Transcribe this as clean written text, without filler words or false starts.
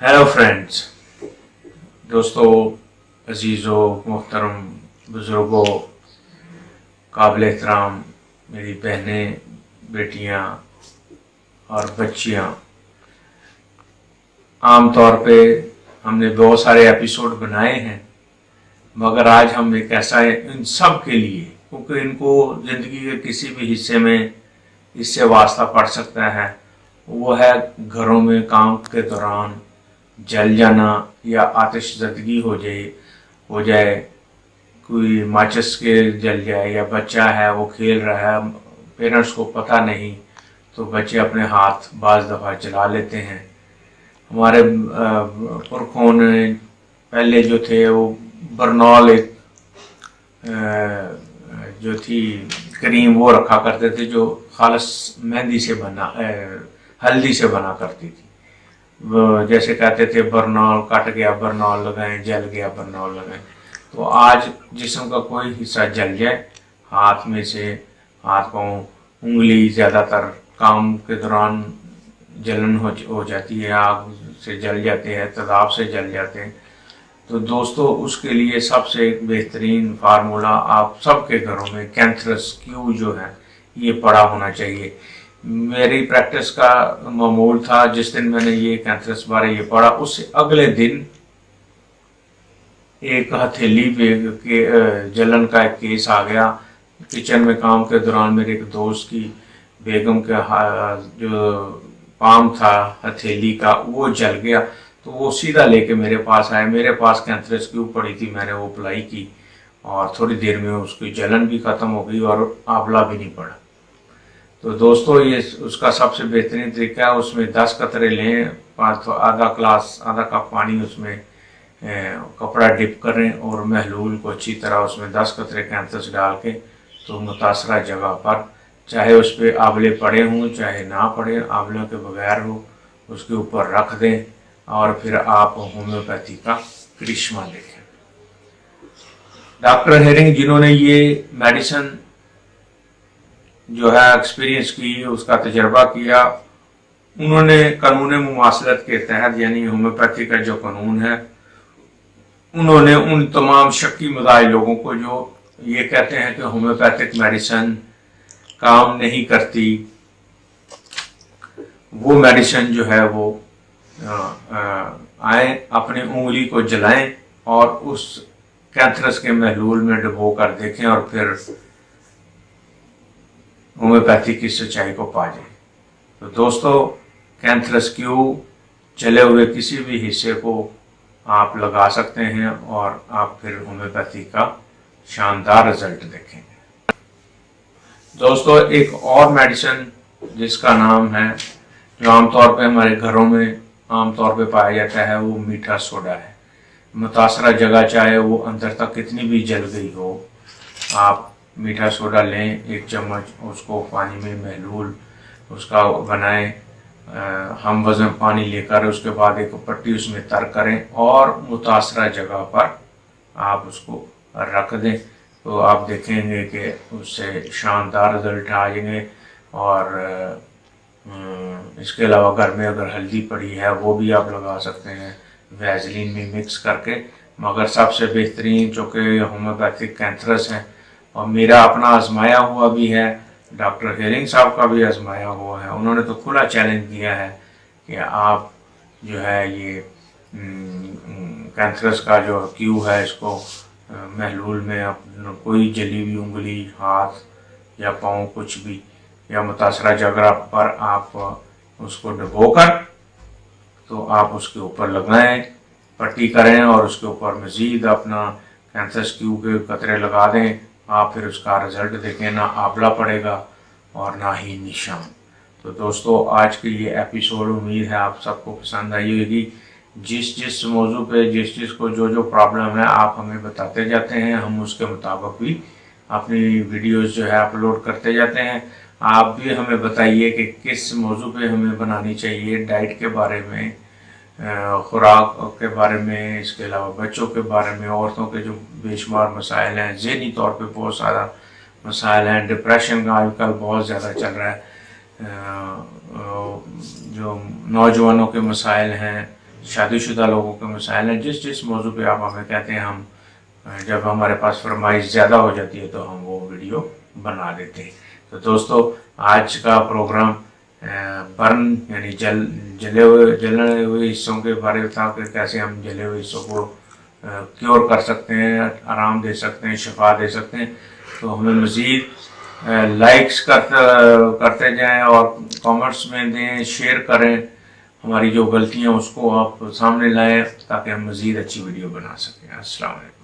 Hello friends, दोस्तों, अजीज़ों, मोहतरम बुज़ुर्गों, काबिल एहतराम मेरी बहनें, बेटियां और बच्चियां। आम तौर पे हमने बहुत सारे एपिसोड बनाए हैं, मगर आज हम एक ऐसा है इन सब के लिए, क्योंकि इनको ज़िंदगी के किसी भी हिस्से में इससे वास्ता पड़ सकता है। वो है घरों में काम के दौरान जल जाना या आतिशज़दगी हो जाए, कोई माचिस के जल जाए, या बच्चा है वो खेल रहा है, पेरेंट्स को पता नहीं, तो बच्चे अपने हाथ बाज़ दफ़ा जला लेते हैं। हमारे पुरखों ने पहले जो थे वो बरनौल एक जो थी क्रीम वो रखा करते थे, जो खालस मेहंदी से बना हल्दी से बना करती थी। वो जैसे कहते थे बरनौल कट गया बरनौल लगाएं, जल गया बरनौल लगाएं। तो आज जिस्म का कोई हिस्सा जल जाए, हाथ में से हाथ पाँव उंगली ज़्यादातर काम के दौरान जलन हो जाती है, आग से जल जाते हैं, तेज़ाब से जल जाते हैं। तो दोस्तों, उसके लिए सबसे बेहतरीन फार्मूला आप सबके घरों में कैंथरस क्यू जो है ये पड़ा होना चाहिए। मेरी प्रैक्टिस का मामूल था, जिस दिन मैंने ये कैंथरस बारे ये पढ़ा, उससे अगले दिन एक हथेली पे के जलन का एक केस आ गया। किचन में काम के दौरान मेरे एक दोस्त की बेगम का जो पाम था हथेली का वो जल गया, तो वो सीधा लेके मेरे पास आया। मेरे पास कैंथरस क्यूब पड़ी थी, मैंने वो अप्लाई की और थोड़ी देर में उसकी जलन भी ख़त्म हो गई और आंवला भी नहीं पड़ा। तो दोस्तों, ये उसका सबसे बेहतरीन तरीका है, उसमें 10 कतरे लें, तो आधा कप पानी उसमें कपड़ा डिप करें और महलूल को अच्छी तरह उसमें 10 कतरे कैंथरस डाल के तो मुतासरा जगह पर, चाहे उस पर आंवले पड़े हों चाहे ना पड़े, आंवलों के बगैर हो, उसके ऊपर रख दें और फिर आप होम्योपैथी का करिश्मा देखें। डॉक्टर हेरिंग, जिन्होंने ये मेडिसिन जो है एक्सपीरियंस की, उसका तजर्बा किया, उन्होंने कानून मुमासलत के तहत, यानी होम्योपैथी का जो कानून है, उन्होंने उन तमाम शक्की मदाई लोगों को जो ये कहते हैं कि होम्योपैथिक मेडिसिन काम नहीं करती, वो मेडिसिन जो है वो आए, अपनी उंगली को जलाएं और उस कैंथरस के महलूल में डुबो कर देखें और फिर होम्योपैथी की सच्चाई को पा जाए। तो दोस्तों, कैंथरस क्यू जले हुए किसी भी हिस्से को आप लगा सकते हैं और आप फिर होम्योपैथी का शानदार रिजल्ट देखेंगे। दोस्तों, एक और मेडिसिन जिसका नाम है, जो आमतौर पे हमारे घरों में आमतौर पे पाया जाता है, वो मीठा सोडा है। मुतासरा जगह चाहे वो अंदर तक कितनी भी जल गई हो, आप मीठा सोडा लें 1 चम्मच, उसको पानी में महलूल उसका बनाएं, हम वज़न पानी लेकर उसके बाद एक पट्टी उसमें तर करें और मुतासरा जगह पर आप उसको रख दें, तो आप देखेंगे कि उससे शानदार रिजल्ट आ जाएंगे। और इसके अलावा घर में अगर हल्दी पड़ी है वो भी आप लगा सकते हैं वैसलीन में मिक्स करके। मगर सबसे बेहतरीन चूँकि होम्योपैथिक कैंथरस है और मेरा अपना आजमाया हुआ भी है, डॉक्टर हेरिंग साहब का भी आजमाया हुआ है, उन्होंने तो खुला चैलेंज दिया है कि आप जो है ये कैंथरस का जो क्यू है, इसको महलूल में आप कोई जली हुई उंगली, हाथ या पाँव कुछ भी, या मुतासरा जगह पर आप उसको डुबोकर तो आप उसके ऊपर लगाएं, पट्टी करें और उसके ऊपर मज़ीद अपना कैंथरस क्यू के कतरे लगा दें। आप फिर उसका रिज़ल्ट देखें, ना आंवला पड़ेगा और ना ही निशान। तो दोस्तों, आज की ये एपिसोड उम्मीद है आप सबको पसंद आई होगी। जिस मौजू पे जिस को जो प्रॉब्लम है आप हमें बताते जाते हैं, हम उसके मुताबिक भी अपनी वीडियोस जो है अपलोड करते जाते हैं। आप भी हमें बताइए कि किस मौजू पे हमें बनानी चाहिए, डाइट के बारे में, खुराक के बारे में, इसके अलावा बच्चों के बारे में, औरतों के जो बेशुमार मसाइल हैं, ज़हनी तौर पे बहुत सारा मसाइल हैं, डिप्रेशन का आजकल बहुत ज़्यादा चल रहा है, जो नौजवानों के मसाइल हैं, شادی شدہ لوگوں کے مسائل ہیں، جس موضوع پہ آپ ہمیں کہتے ہیں، ہم جب ہمارے پاس فرمائش زیادہ ہو جاتی ہے تو ہم وہ ویڈیو بنا دیتے ہیں۔ تو دوستو آج کا پروگرام برن یعنی جلنے ہوئے حصوں کے بارے میں تھا کہ کیسے ہم جلے ہوئے حصوں کو کیور کر سکتے ہیں، آرام دے سکتے ہیں، شفا دے سکتے ہیں۔ تو ہمیں مزید لائکس کرتے جائیں اور کامنٹس میں دیں، شیئر کریں، ہماری جو غلطیاں اس کو آپ سامنے لائیں تاکہ ہم مزید اچھی ویڈیو بنا سکیں۔ السلام علیکم۔